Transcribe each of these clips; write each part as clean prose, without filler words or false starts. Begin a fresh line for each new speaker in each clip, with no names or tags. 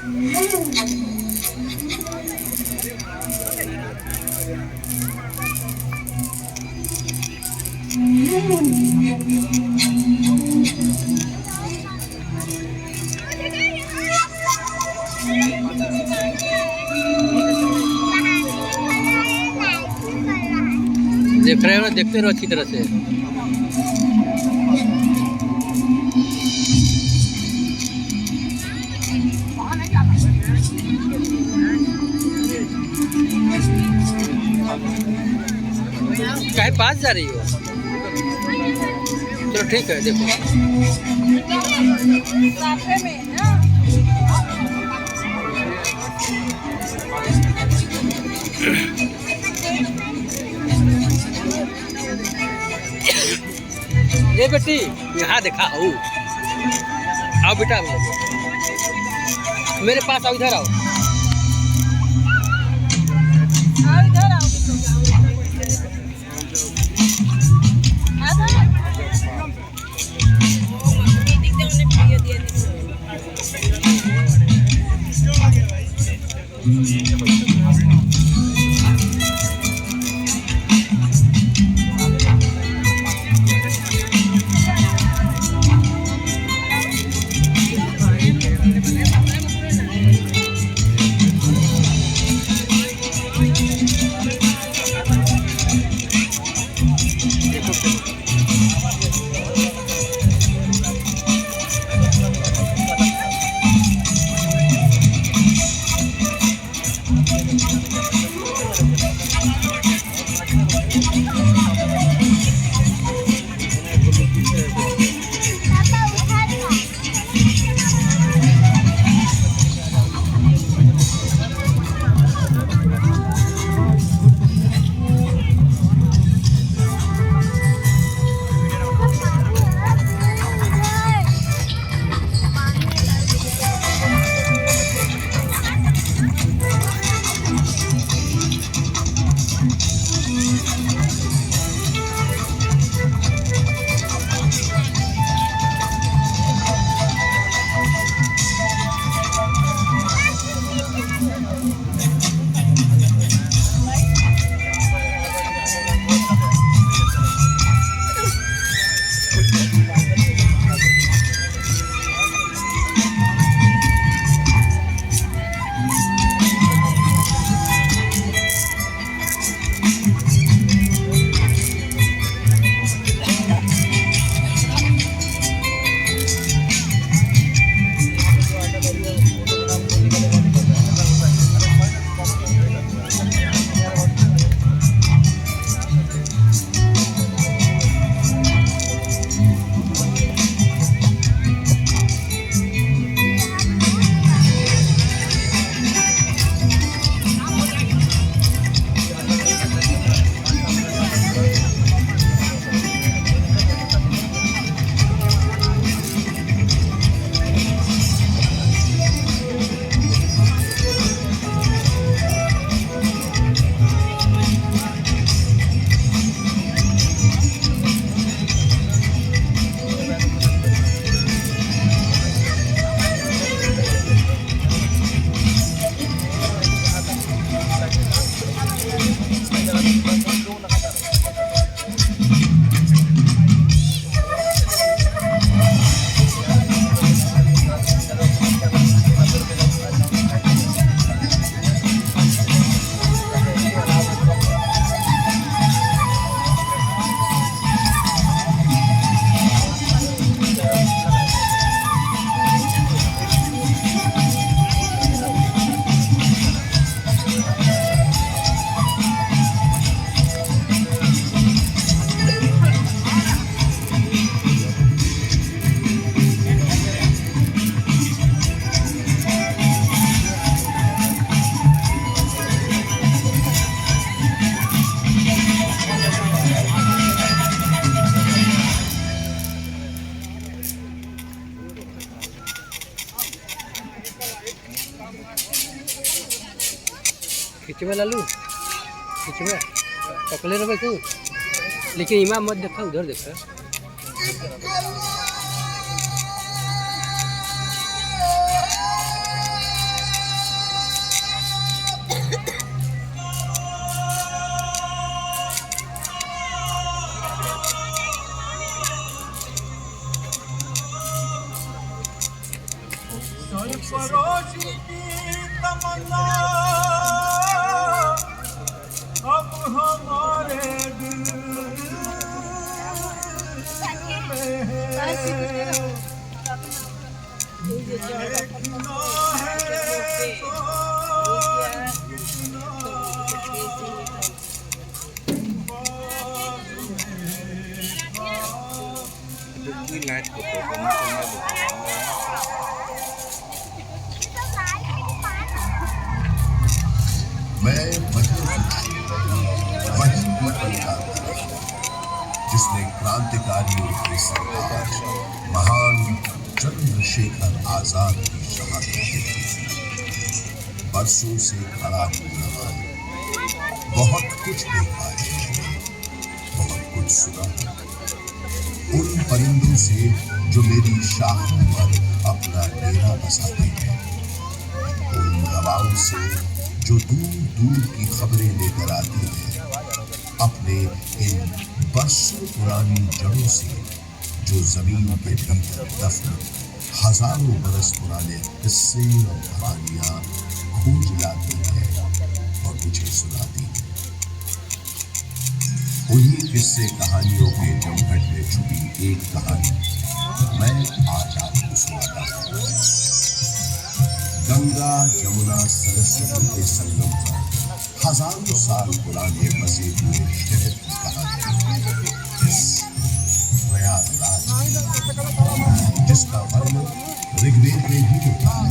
देख रहे हो, देखते रहो अच्छी तरह से। काहे पास जा रही हो? चलो ठीक है, देखो ये बेटी यहाँ देखा आओ आओ बेटा, मेरे पास आओ, इधर आओ,
इधर आओ।
खिंचवा लालू, खिंचवा पकड़े रहे तू, लेकिन इमाम मत देखा, उधर देखा।
सरफरोशी की तमन्ना अब हमारे दिल में है। देखना है मैं वही जिसने क्रांतिकारियों के सरदार महान चंद्रशेखर आजाद की शहादत दी। बरसों से खड़ा हूँ यहाँ, बहुत कुछ देखा है, बहुत कुछ सुना है। उन परिंदों से जो मेरी शाखों पर अपना डेरा बसाते हैं, उन हवाओं से जो दूर दूर की खबरें लेकर आती हैं, अपने इन बरसों पुरानी जड़ों से जो जमीन के भीतर दफन हजारों बरस पुराने किस्से और कहानियां खोज लाती हैं और मुझे सुनाती हैं। उन्हीं किस्से कहानियों के जमघट में छुपी एक कहानी मैं आज आपको सुनाता हूँ। गंगा जमुना सरस्वती के संगम पर हजारों साल पुराने बसे हुए शहर की कहानी, प्रयागराज, जिसका वर्णन ऋग्वेद में भी होता है।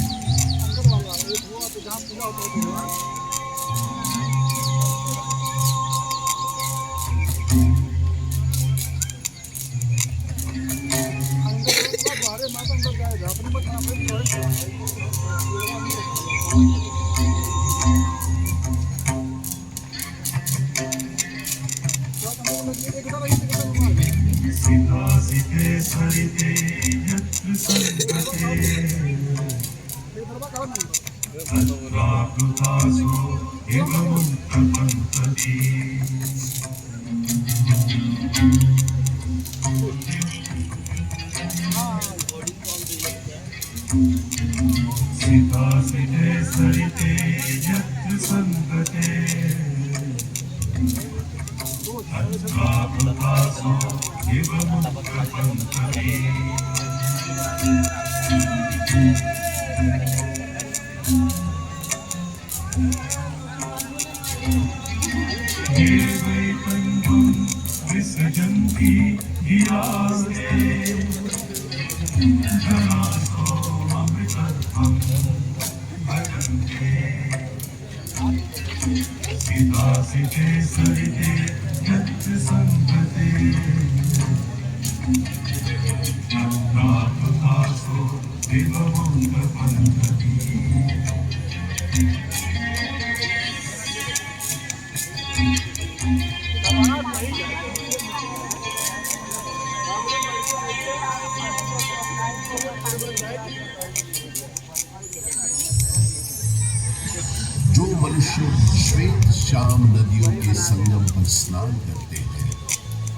जो मनुष्य श्वेत श्याम नदियों के संगम पर स्नान करते हैं,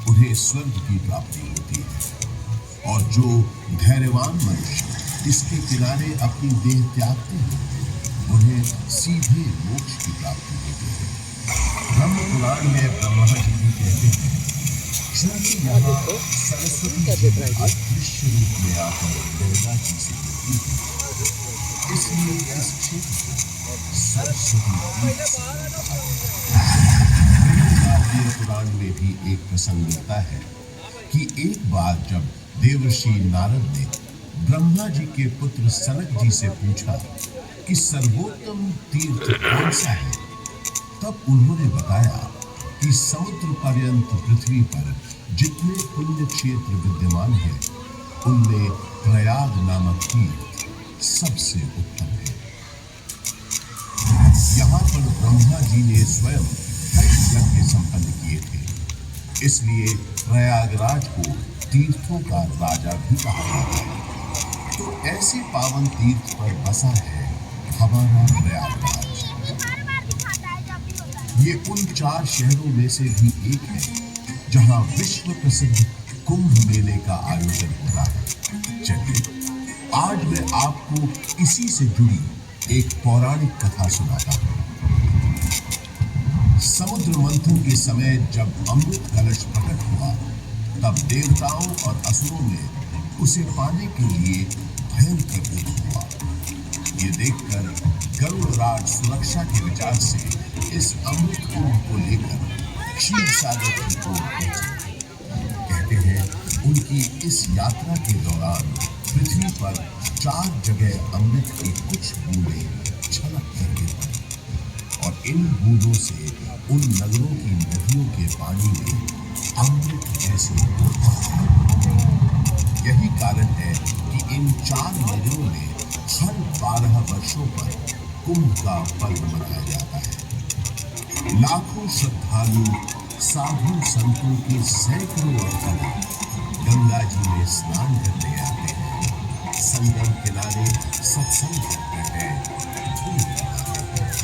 उन्हें स्वर्ग की प्राप्ति होती है, और जो धैर्यवान मनुष्य इसके किनारे अपनी देह त्यागते हैं, उन्हें सीधे मोक्ष की प्राप्ति होती है। ब्रह्म पुराण में ब्रह्मा जी भी कहते हैं, क्योंकि यहाँ सरस्वती जी अदृश्य रूप में आकर गंगा जी से मिलती है, इसलिए इस क्षेत्र को सरस्वती पुराण में भी एक प्रसंग मिलता है कि एक बार जब देवर्षि नारद ने ब्रह्मा जी के पुत्र सनक जी से पूछा कि सर्वोत्तम तीर्थ कौन सा है, तब उन्होंने बताया कि समुद्र पर्यंत पृथ्वी पर जितने पुण्य क्षेत्र विद्यमान हैं, उनमें प्रयाग नामक तीर्थ सबसे उत्तम है। यहाँ पर ब्रह्मा जी ने स्वयं कई यज्ञ संपन्न किए थे, इसलिए प्रयागराज को तीर्थों का राजा भी कहा जाता है। तो ऐसे पावन तीर्थ पर बसा है हमारा प्रयागराज। ये उन 4 शहरों में से भी एक है जहाँ विश्व प्रसिद्ध कुंभ मेले का आयोजन होता है। चलिए आज मैं आपको इसी से जुड़ी एक पौराणिक कथा सुनाता हूं। समुद्र मंथन के समय जब अमृत कलश प्रकट हुआ, तब देवताओं और असुरों ने उसे पाने के लिए भयंकर युद्ध हुआ। ये देखकर गरुड़राज सुरक्षा के विचार से इस अमृत कुंभ को लेकर क्षीर सागर की ओर पहुंचे। कहते हैं उनकी इस यात्रा के दौरान पृथ्वी पर 4 जगह अमृत की कुछ बूंदें छलक करके पड़ी और इन बूंदों से उन नगरों की नदियों के पानी में अमृत जैसे यही कारण है कि इन 4 नगरों में हर 12 वर्षों पर कुंभ का पर्व मनाया जाता है। लाखों श्रद्धालु साधु संतों के सैकड़ों अवतार गंगा जी में स्नान करने आते हैं, संगम किनारे सत्संग करते हैं, धूम मनाते हैं।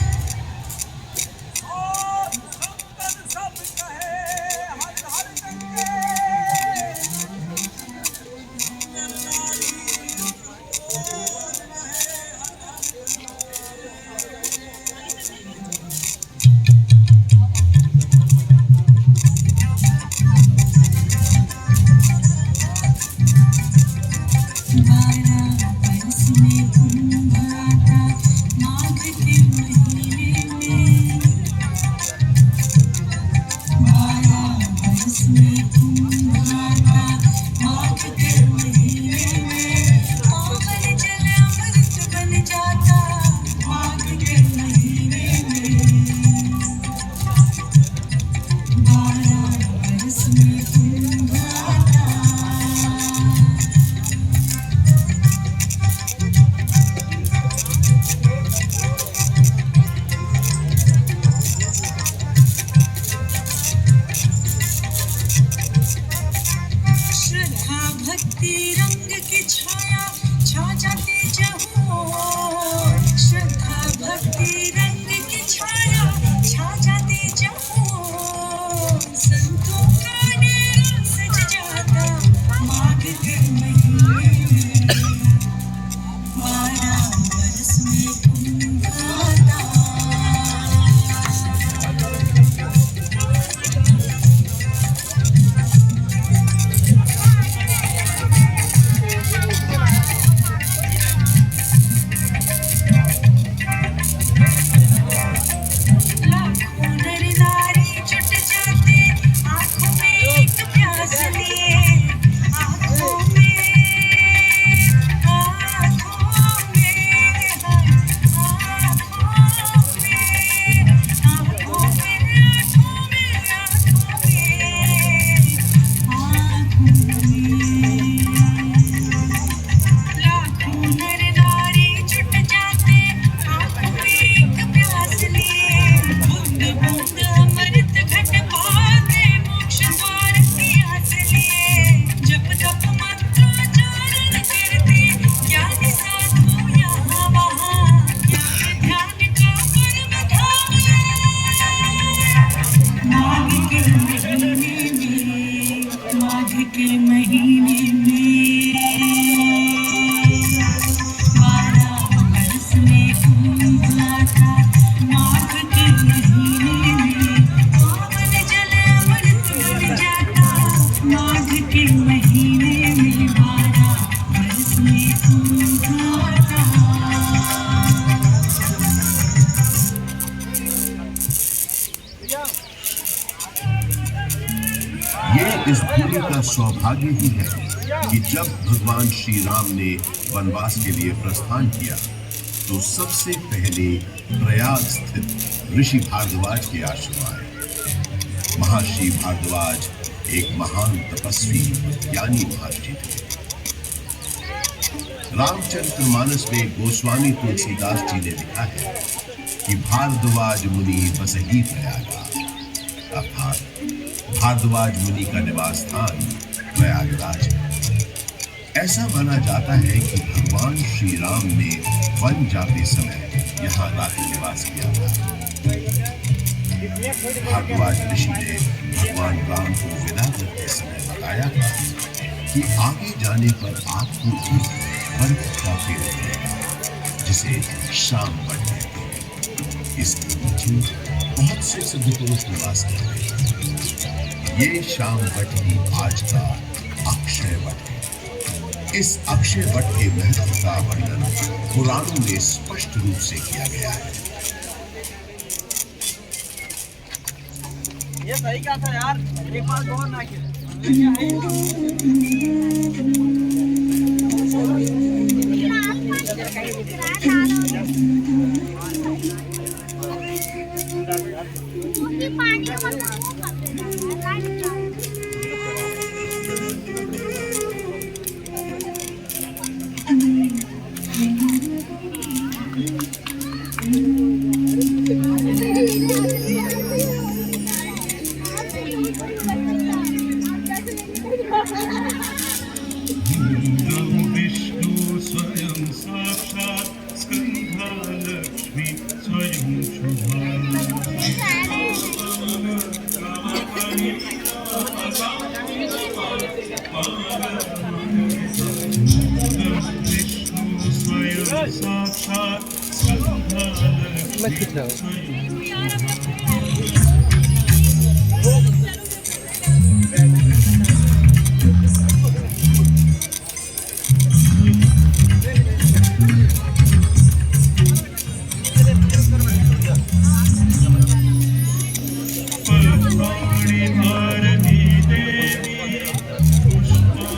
इस भूमि का सौभाग्य ही है कि जब भगवान श्री राम ने वनवास के लिए प्रस्थान किया तो सबसे पहले प्रयाग स्थित ऋषि भारद्वाज के आश्रम आए। महर्षि भारद्वाज एक महान तपस्वी ज्ञानी महर्षि थे। रामचरितमानस में गोस्वामी तुलसीदास जी ने लिखा है कि भारद्वाज मुनि बसही प्रयागा, अर्थात भारद्वाज मुनि का निवास स्थान प्रयागराज है। ऐसा माना जाता है कि भगवान श्री राम ने वन जाते समय यहाँ रात्रि निवास किया था। भारद्वाज ऋषि ने भगवान राम को विदा करते समय बताया था कि आगे जाने पर आपको बरगद का पेड़ मिलेगा जिसे शाम बट कहते हैं। इसके नीचे बहुत से सिद्धपुरुष निवास करते हैं। ये शाम बट ही आज का अक्षय वट है। इस अक्षय वट के महत्व का वर्णन पुराणों में स्पष्ट रूप से किया गया है।
ये सही कहा था यार, एक बार और ना किया।
विष्णु स्वयं साक्षात् स्कंधा लक्ष्मी स्वयं शुभा विष्णु स्वयं साक्षात् स्कंधा
मैं
लक्ष्मी
खींच रहा हूँ।
पल्लवाणि भारती देवी पुष्पाणि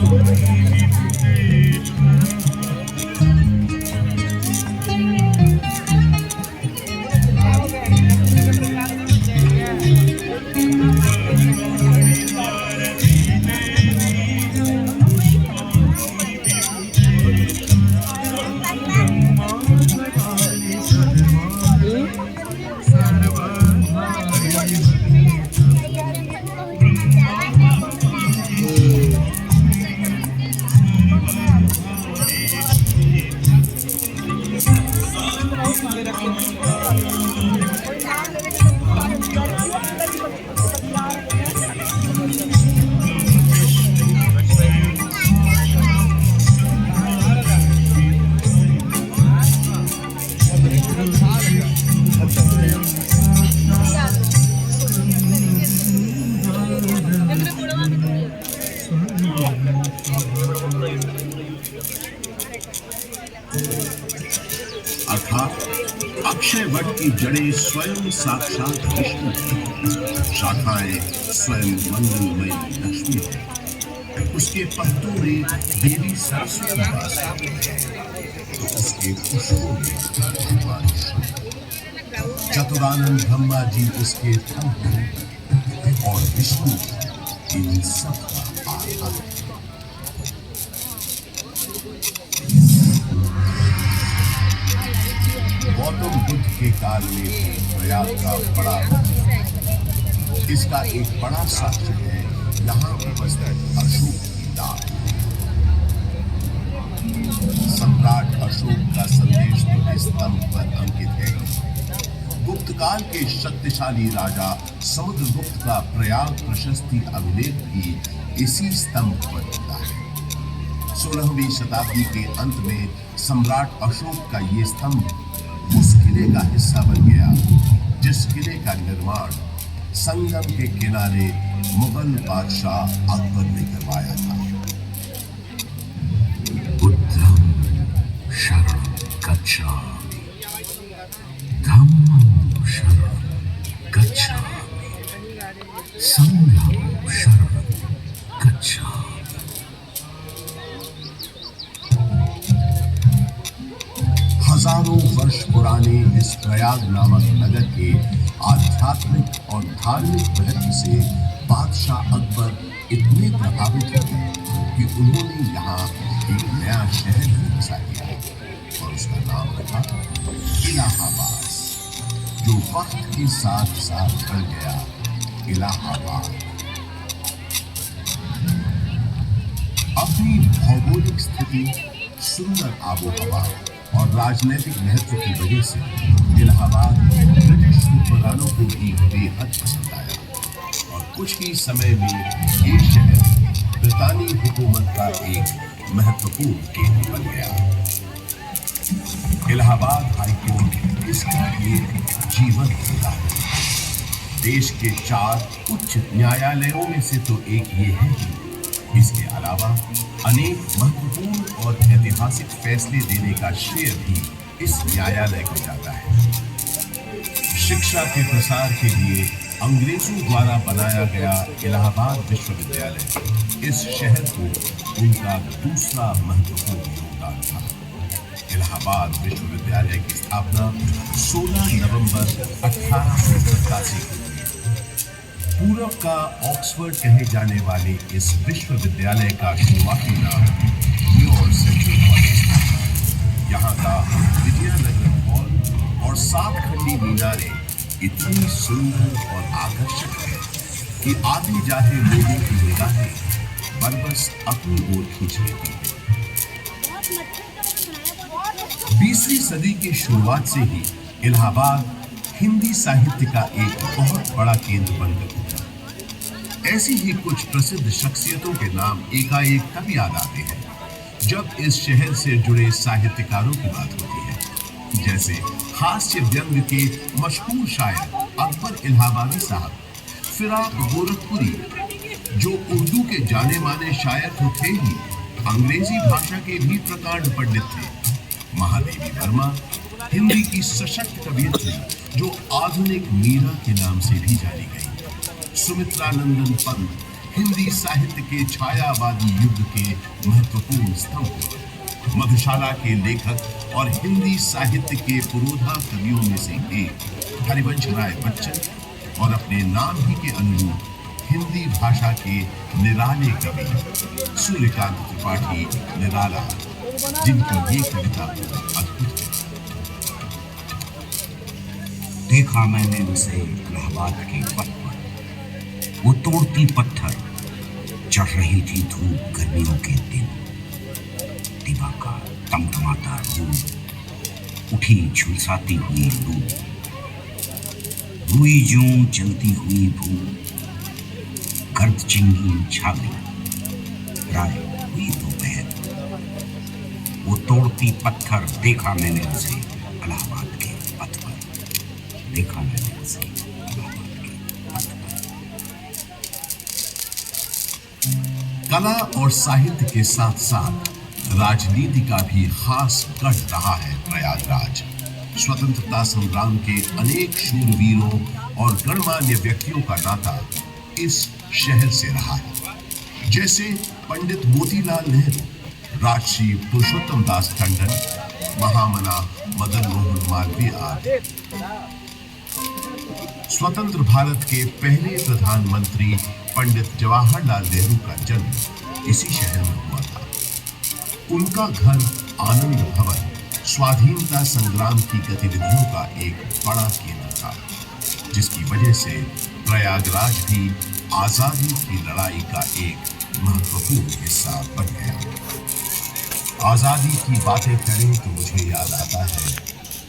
अर्थात अक्षय वट की जड़ें स्वयं साक्षात विष्णु हैं, शाखाएं स्वयं मंगलमयी लक्ष्मी हैं, उसके पत्तों में देवी सरस्वती वास करती है, तो उसके पुष्पों में भगवान शिव, चतुरानंद ब्रह्मा जी उसके फल हैं और विष्णु इन सब का आधार है। गौतम बुद्ध के काल में भी प्रयाग का बड़ा इसका एक बड़ा साक्ष्य है यहाँ उपस्थित अशोक की डाल। सम्राट अशोक का संदेश तो इस स्तंभ पर अंकित है। गुप्त काल के शक्तिशाली राजा समुद्रगुप्त का प्रयाग प्रशस्ति अभिलेख भी इसी स्तंभ पर मिलता है। 16वीं शताब्दी के अंत में सम्राट अशोक का ये स्तंभ उस किले का हिस्सा बन गया जिस किले का निर्माण संगम के किनारे मुगल बादशाह अकबर ने करवाया था। बुद्धं शरणं गच्छामि, धम्मं शरणं गच्छामि, संघं शरणं गच्छामि। हजारों वर्ष पुराने इस प्रयाग नामक नगर के आध्यात्मिक और धार्मिक महत्व से बादशाह अकबर इतने प्रभावित हुए कि उन्होंने यहाँ एक नया शहर भी बसा दिया और उसका नाम रखा इलाहाबाद, जो वक्त के साथ साथ बन गया इलाहाबाद। अपनी भौगोलिक स्थिति, सुंदर आबोहवा और राजनीतिक महत्व की वजह से इलाहाबाद ब्रिटिश हुक्मरानों को भी बेहद पसंद आया और कुछ ही समय में ये शहर ब्रितानी हुकूमत का एक महत्वपूर्ण केंद्र बन गया। इलाहाबाद हाईकोर्ट इसका एक जीवन उदाहरण है। देश के 4 उच्च न्यायालयों में से तो एक ये है कि इसके अलावा अनेक महत्वपूर्ण और ऐतिहासिक फैसले देने का श्रेय भी इस न्यायालय को जाता है। शिक्षा के प्रसार के लिए अंग्रेजों द्वारा बनाया गया इलाहाबाद विश्वविद्यालय इस शहर को उनका दूसरा महत्वपूर्ण योगदान था। इलाहाबाद विश्वविद्यालय की स्थापना 16 नवंबर 1887 को हुई। पूर्व का ऑक्सफोर्ड कहे जाने वाले इस विश्वविद्यालय का शुरुआती नाम न्यूयॉर्क सेंट्रल कॉलेज था। यहाँ का विजयनगर हॉल और 7 खंडी मीनारें इतनी सुंदर और आकर्षक है कि आते जाते लोगों की निगाहें बरबस अपनी ओर खींच लेती है। 20वीं सदी की शुरुआत से ही इलाहाबाद हिंदी साहित्य का एक बहुत बड़ा केंद्र बनकर उठा। ऐसी ही कुछ प्रसिद्ध शख्सियतों के नाम एकाएक तब याद आते हैं जब इस शहर से जुड़े साहित्यकारों की बात होती है। जैसे हास्य व्यंग के मशहूर शायर अकबर इलाहाबादी साहब, फिराक गोरखपुरी जो उर्दू के जाने माने शायर तो थे ही, अंग्रेजी भाषा के भी प्रकांड पंडित थे। महादेवी वर्मा हिंदी की सशक्त कवियत्री जो आधुनिक मीरा के नाम से भी जानी गई। सुमित्रानंदन पंत हिंदी साहित्य के छायावादी युग के महत्वपूर्ण स्तंभ। मधुशाला के लेखक और हिंदी साहित्य के पुरोधा कवियों में से एक हरिवंश राय बच्चन और अपने नाम ही के अनुरूप हिंदी भाषा के निराले कवि सूर्यकांत त्रिपाठी निराला, जिनकी ये कविता अद्भुत है।
देखा मैंने उसे इलाहाबाद के पथ पर, वो तोड़ती पत्थर, चढ़ रही थी धूप गर्मियों के दिन। दिवा का तमतमाता रूप, उठी झुलसाती हुई लू, रुई जूं चलती हुई भूख, गर्द चिंगी छाली, राय हुई दोपहर। वो तोड़ती पत्थर देखा मैंने उसे इलाहाबाद के पथ पर, देखा मैंने उसे इलाहाबाद के पथ पर।
कला और साहित्य के साथ साथ राजनीति का भी खास गढ़ रहा है प्रयागराज। स्वतंत्रता संग्राम के अनेक शूरवीरों और गणमान्य व्यक्तियों का नाता इस शहर से रहा है। जैसे पंडित मोतीलाल नेहरू, राजश्री पुरुषोत्तम दास टंडन, महामना मदन मोहन मालवीय आदि। स्वतंत्र भारत के पहले प्रधानमंत्री पंडित जवाहरलाल नेहरू का जन्म इसी शहर में हुआ था। उनका घर आनंद भवन स्वाधीनता संग्राम की गतिविधियों का एक बड़ा केंद्र था, जिसकी वजह से प्रयागराज भी आजादी की लड़ाई का एक महत्वपूर्ण हिस्सा बन गया। आजादी की बातें करें तो मुझे याद आता है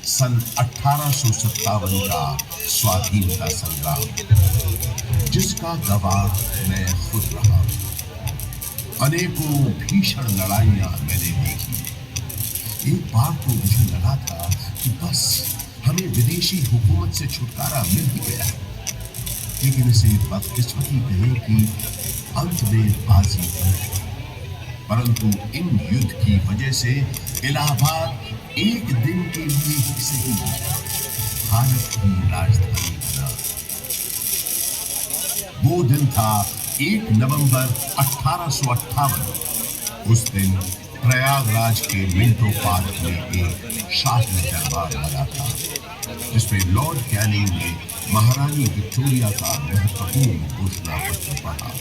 सन 1857 का स्वाधीनता संग्राम, जिसका गवाह मैं खुद रहा हूं। अनेकों भीषण लड़ाइयां मैंने देखी। एक बार तो मुझे लगा था कि बस हमें विदेशी हुकूमत से छुटकारा मिल ही गया, लेकिन इसे बदकिस्मती कहें कि अंत में बाजी बन गई। परंतु इन युद्ध की वजह से इलाहाबाद एक दिन के लिए ही सही भारत की राजधानी बना। वो दिन था 1 नवंबर 1858। उस दिन प्रयागराज के मिंटो पार्क में एक शाही दरबार लगा था, जिसमें लॉर्ड कैनिंग ने महारानी विक्टोरिया का महत्वपूर्ण घोषणा पत्र पढ़ा।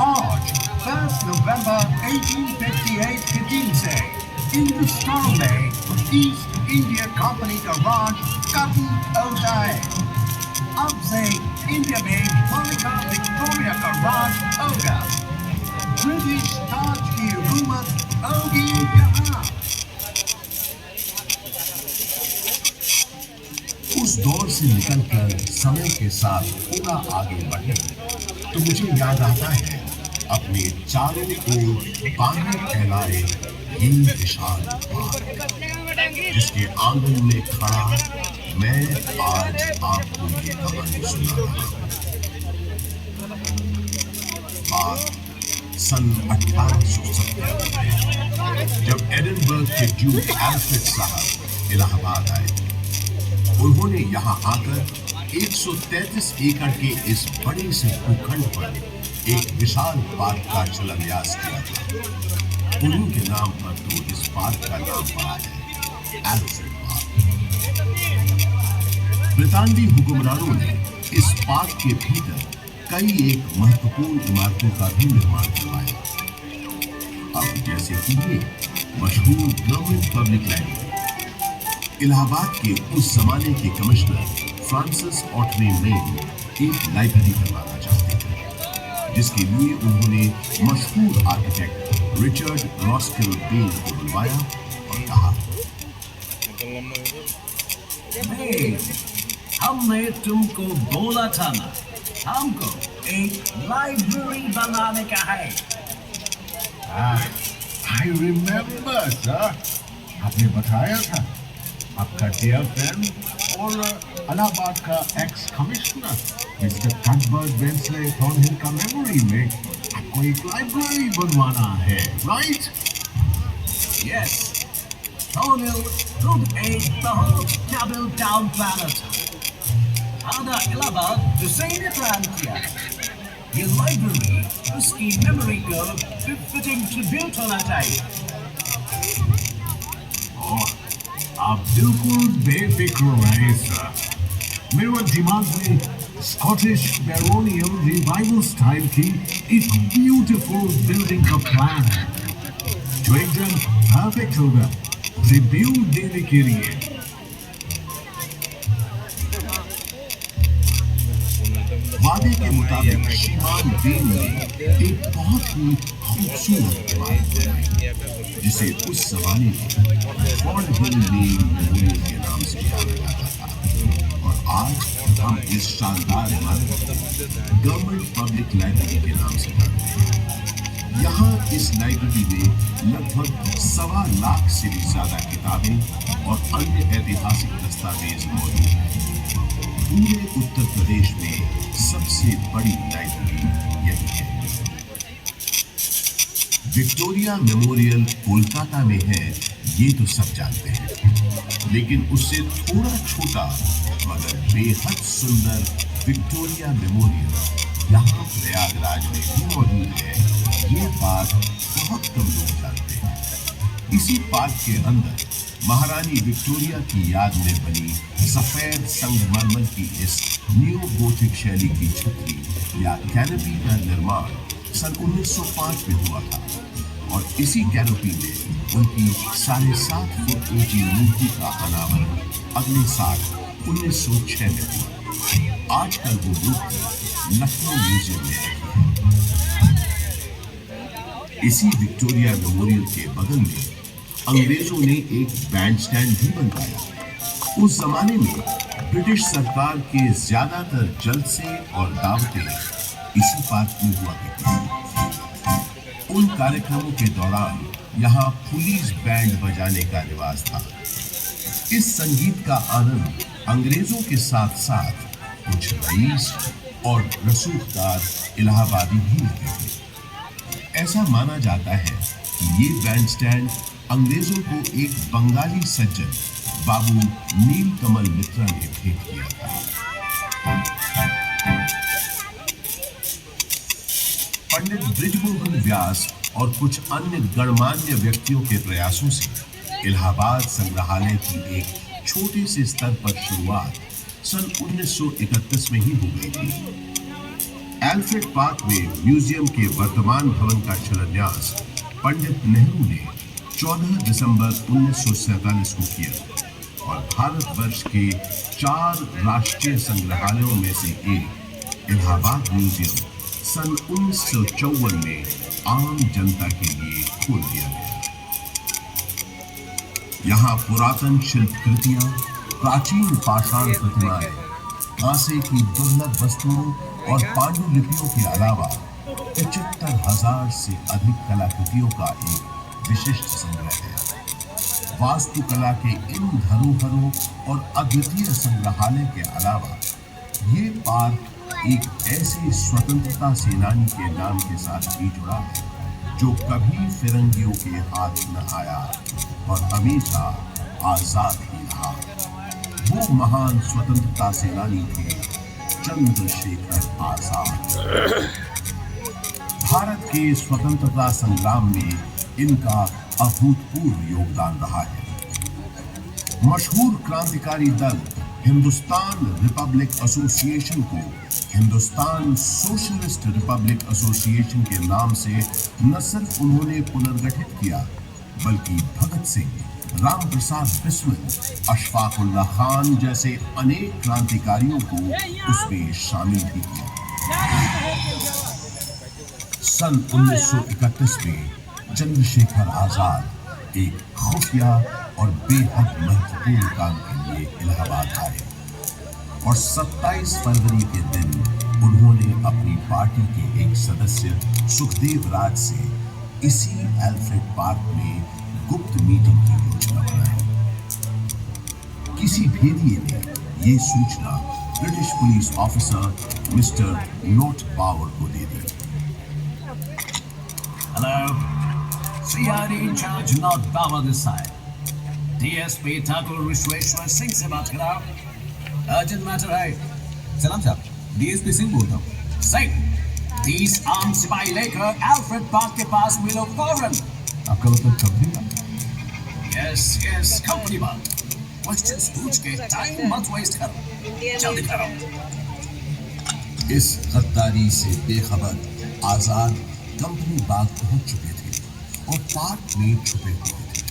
आज 10 नवंबर 1858 के दिन से हिंदुस्तान में ईस्ट इंडिया कंपनी का राज खत्म हो जाए। अब से इंडिया में मालिका विक्टोरिया का राज होगा। ब्रिटिश ताज की हुकूमत होगी यहाँ।
उस दौर से निकलकर समय के साथ थोड़ा आगे बढ़े तो मुझे याद आता है अपने चारों ओर बांध फैलाए ये विशाल पार्क, जिसके आंगन में खड़ा मैं आज आपको ये कहानी सुना रहा हूँ। बात सन 1870 में, जब एडिनबर्ग के ड्यूक एल्फ्रेड साहब इलाहाबाद आए। उन्होंने यहाँ आकर 133 एकड़ के इस बड़े से भूखंड पर एक विशाल पार्क का शिलान्यास किया था। उन्हीं के नाम पर तो इस पार्क का नाम पड़ा है, एल्फ्रेड पार्क। ब्रितानवी हुक्मरानों ने इस पार्क के भीतर कई एक महत्वपूर्ण इमारतों का भी निर्माण करवाया। अब जैसे कि ये मशहूर गवर्नमेंट पब्लिक लाइब्रेरी, इलाहाबाद के उस जमाने के कमिश्नर फ्रांसिस ऑटवे मेन एक लाइब्रेरी बनवाना चाहते थे, जिसके लिए उन्होंने मशहूर आर्किटेक्ट रिचर्ड रॉस्किल बेल को बुलवाया और कहा,
हमने तुमको बोला था ना, हमको एक लाइब्रेरी बनाने का है।
I remember, sir. आपने बताया था आपका डियर फ्रेंड और इलाहाबाद का एक्स कमिश्नर मिस्टर कटबर्ट बेंसले थॉर्नहिल का मेमोरी में आपको एक लाइब्रेरी बनवाना है, राइट?
Yes, Thornhill खुद एक बहुत double down planet था। आधा इलाहाबाद जिसे ने प्लान किया। ये लाइब्रेरी उसकी मेमोरी को befitting tribute होना चाहिए।
और आप बिल्कुल बेफिक्र रहे सर। मेरे दिमाग में स्कॉटिश बैरोनियल रिवाइवल स्टाइल की एक ब्यूटीफुल बिल्डिंग का प्लान है, जो एकदम परफेक्ट होगा ट्रिब्यूट देने के लिए।
वादे के मुताबिक श्रीमान बेन ने एक बहुत ही खूबसूरत इमारत बनाई, जिसे उस जमाने में थॉर्नहिल लेन मेमोरियल के नाम से जाना जाता था। और आज हम इस शानदार इमारत को गवर्नमेंट पब्लिक लाइब्रेरी के नाम से जानते हैं। यहाँ इस लाइब्रेरी में लगभग 1.25 लाख से भी ज्यादा किताबें और अन्य ऐतिहासिक दस्तावेज मौजूद हैं। पूरे उत्तर प्रदेश में सबसे बड़ी लाइब्रेरी यही है। विक्टोरिया मेमोरियल कोलकाता में है, ये तो सब जानते हैं, लेकिन उससे थोड़ा छोटा मगर बेहद सुंदर विक्टोरिया मेमोरियल यहाँ प्रयागराज में भी मौजूद है। ये बात बहुत कम लोग जानते हैं। इसी पार्क के अंदर महारानी विक्टोरिया की याद में बनी सफेद संगमरमर की इस न्यू गोथिक शैली की छतरी या कैनोपी का निर्माण सन 1905 में हुआ था, और इसी कैनोपी में उनकी 7.5 फुट ऊंची मूर्ति का अनावरण अगले साल 1906 में हुआ। आजकल वो मूर्ति लखनऊ म्यूजियम में है। इसी विक्टोरिया मेमोरियल के बगल में अंग्रेजों ने एक बैंड स्टैंड भी बनवाया। उस जमाने में ब्रिटिश सरकार के ज्यादातर जलसे और दावतें इसी पार्क में हुआ करती थी। उन कार्यक्रमों के दौरान यहाँ पुलिस बैंड बजाने का रिवाज था। इस संगीत का आनंद अंग्रेजों के साथ साथ कुछ रईस और रसूखदार इलाहाबादी भी लेते थे। ऐसा माना जाता है कि ये बैंड स्टैंड अंग्रेजों को एक बंगाली सज्जन बाबू नीलकमल मित्रा ने भेंट किया था। पंडित बृजमोहन व्यास और कुछ अन्य गणमान्य व्यक्तियों के प्रयासों से इलाहाबाद संग्रहालय की एक छोटे से स्तर पर शुरुआत सन 1931 में ही हो गई थी। एल्फ्रेड पार्क में म्यूजियम के वर्तमान भवन का शिलान्यास पंडित नेहरू ने 14 दिसंबर 1947 को किया, और भारतवर्ष के 4 राष्ट्रीय संग्रहालयों में से एक इलाहाबाद म्यूजियम सन 1954 में आम जनता के लिए खोल दिया गया। यहाँ पुरातन शिल्पकृतियां, प्राचीन पाषाण प्रतिमाएं, कांसे की दुर्लभ वस्तुओं और पांडुलिपियों के अलावा 75,000 से अधिक कलाकृतियों का एक विशिष्ट संग्रह है। वास्तुकला के इन धरोहरों और अद्वितीय संग्रहालय के अलावा ये पार्क एक ऐसे स्वतंत्रता सेनानी के नाम के साथ भी जुड़ा है जो कभी फिरंगियों के हाथ न आया और हमेशा आजाद ही रहा। वो महान स्वतंत्रता सेनानी थे चंद्रशेखर आजाद। भारत के स्वतंत्रता संग्राम में इनका अभूतपूर्व योगदान रहा है। मशहूर क्रांतिकारी दल हिंदुस्तान रिपब्लिक एसोसिएशन को हिंदुस्तान सोशलिस्ट रिपब्लिक एसोसिएशन के नाम से न सिर्फ उन्होंने पुनर्गठित किया बल्कि भगत सिंह, राम प्रसाद बिस्मिल, अशफाकुल्लाह खान जैसे अनेक क्रांतिकारियों को उसमें शामिल भी किया। सन 1931 में चंद्रशेखर आजाद एक खुफिया और बेहद महत्वपूर्ण काम के लिए इलाहाबाद आए और 27 फरवरी के दिन उन्होंने अपनी पार्टी के एक सदस्य सुखदेव राज से इसी एल्फ्रेड पार्क में गुप्त मीटिंग की योजना बनाई। किसी भेदिए ने ये सूचना British police officer mister not power को दे दी।
Hello, CID in charge Not Power this side. DSP Thakur Vishweshwar Singh से बात कर रहा हूँ। Urgent matter है।
सलाम साहब, DSP सिंह बोल रहा हूँ।
Singh, 30 आम सिपाही लेकर एल्फ्रेड पार्क के पास मिलो फौरन।
आपका मतलब कंपनी का?
Yes, कंपनी बात। क्वेश्चंस पूछ के टाइम मत वेस्ट करो। जल्दी करो।
इस गद्दारी से बेखबर आजाद कंपनी बाग पहुंच चुके थे और पार्क में छुपे हुए थे।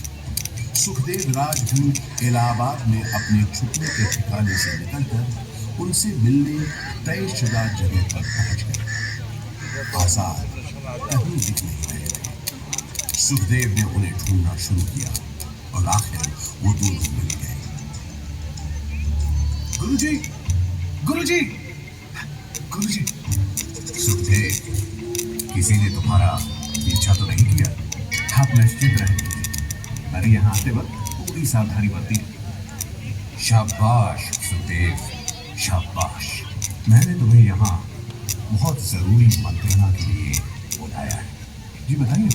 सुखदेव राज भी इलाहाबाद में अपने छुपने के ठिकाने से निकलकर उनसे मिलने तयशुदा जगह पर पहुंच गए। आजाद कहीं दिख नहीं रहे थे। सुखदेव ने उन्हें ढूंढना शुरू किया और आखिर वो दोनों मिल गए।
गुरुजी, गुरुजी, गुरुजी।
सुखदेव, किसी ने तुम्हारा पीछा तो नहीं किया?
आप निश्चित रहे। मैंने यहाँ आते वक्त पूरी सावधानी बरती।
शाबाश सुखदेव, शाबाश।
मैंने तुम्हें यहाँ बहुत जरूरी मंत्रणा के लिए बुलाया है। जी बताइए।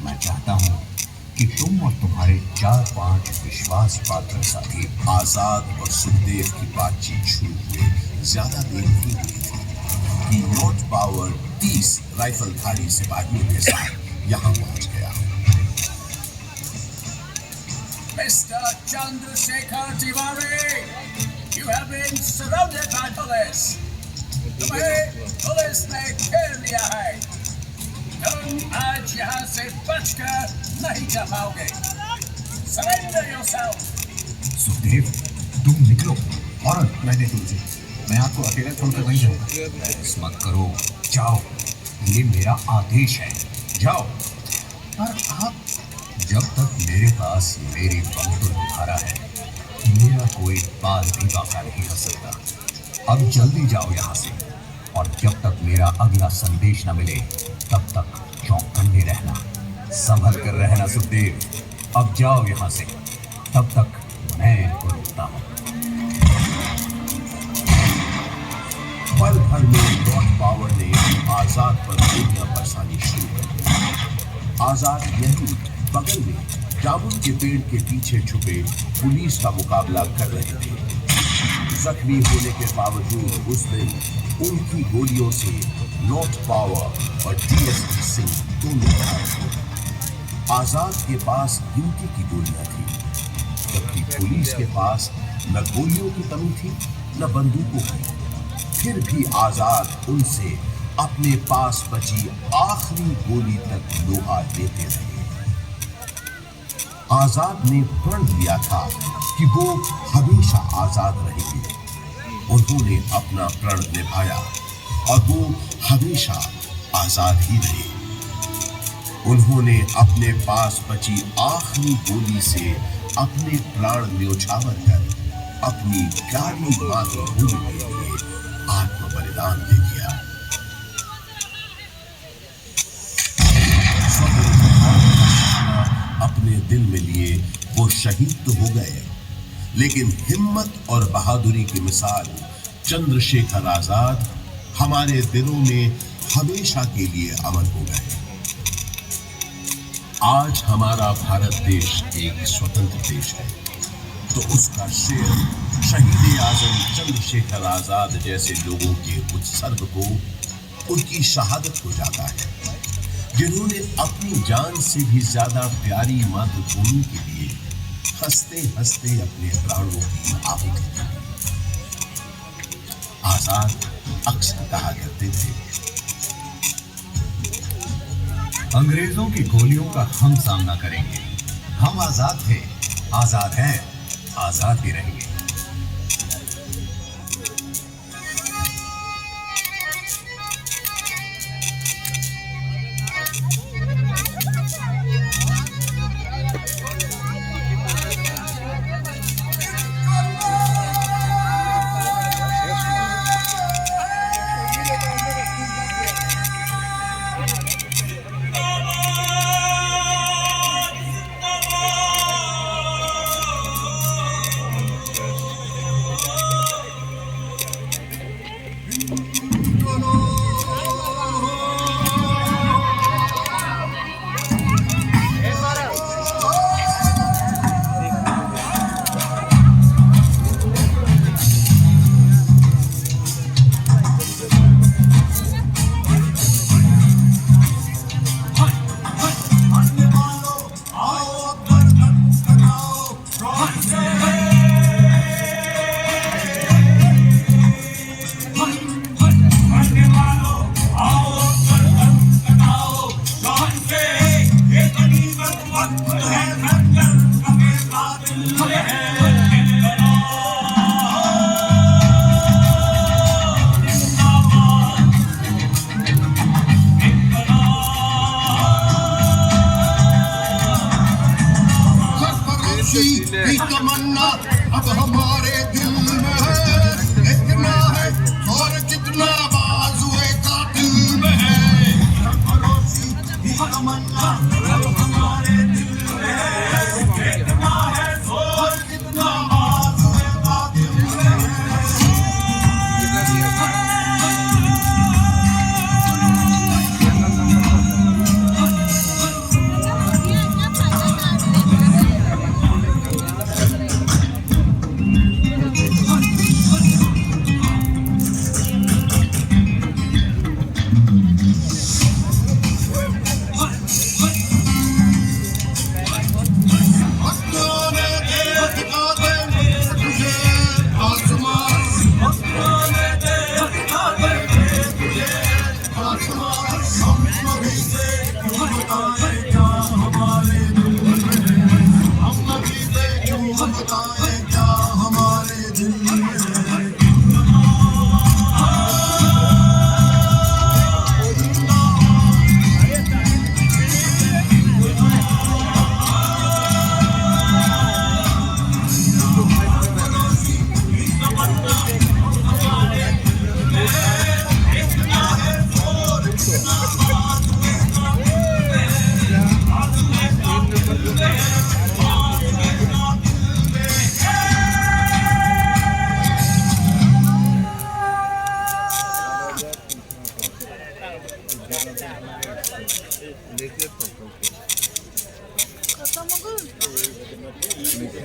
मैं चाहता हूँ कि तुम और तुम्हारे 4-5 विश्वास पात्र साथी
आजाद और सुखदेव की बातचीत शुरू हुए ज्यादा देर नहीं हुई थी कि नॉट पावर 30 राइफलधारी सिपाहियों के साथ यहाँ पहुँच गया।
Mr. Chandrasekhar Tiwari, you have been surrounded by police. तुम्हें पुलिस ने घेर लिया है। तुम आज यहाँ से बचकर नहीं जा पाओगे। Surrender yourself.
सुखदेव, तुम निकलो और
मैंने तुझे, मैं आपको अकेला छोड़कर नहीं जाऊंगा।
ऐसा मत करो, जाओ, ये मेरा आदेश है, जाओ।
पर आप,
जब तक मेरे पास मेरी बंदूक धारा है मेरा कोई बाल भी बाका नहीं कर सकता। अब जल्दी जाओ यहाँ से, और जब तक मेरा अगला संदेश न मिले तब तक चौकन्ने रहना, संभल कर रहना सुखदेव। अब जाओ यहाँ से, तब तक मैं इनको रोकता हूँ।
पल भर में नॉट पावर ने आजाद पर गोलियां बरसानी शुरू कर दी। आजाद यही बगल में जामुन के पेड़ के पीछे छुपे पुलिस का मुकाबला कर रहे थे। जख्मी होने के बावजूद उस दिन उनकी गोलियों से नॉट पावर और DSP सिंह दोनों घायल हो। आजाद के पास गिनती की गोलियां थी, जबकि पुलिस के पास न गोलियों की कमी थी न बंदूकों की। फिर भी आजाद उनसे अपने पास बची आखिरी गोली तक लोहा लेते रहे। आजाद ने प्रण लिया था कि वो हमेशा आजाद रहेंगे। उन्होंने अपना प्रण निभाया और वो हमेशा आजाद ही रहे। उन्होंने अपने पास बची आखिरी गोली से अपने प्राण न्योछावर कर अपनी प्यारी मातृभूमि के लिए आत्म बलिदान दे दिया। अपने दिल में लिए वो शहीद तो हो गए, लेकिन हिम्मत और बहादुरी की मिसाल चंद्रशेखर आजाद हमारे दिलों में हमेशा के लिए अमर हो गए। आज हमारा भारत देश एक स्वतंत्र देश है, तो उसका शेर शहीद आजम चंद्रशेखर आजाद जैसे लोगों के उत्सर्ग को, उनकी शहादत हो जाता है, जिन्होंने अपनी जान से भी ज्यादा प्यारी मातृभूमि के लिए हंसते हंसते अपने प्राणों की आहुति दी। आजाद अक्सर कहा करते थे,
अंग्रेजों की गोलियों का हम सामना करेंगे। हम आजाद थे, आजाद हैं, आजाद ही रहेंगे।
तमन्ना अब हमारे दिल में है, इतना है और कितना बाजुए कातिल में है। तमन्ना अब हमारे दिल में है, इतना है और कितना बाजुए कातिल में है।
खत्म हो गई।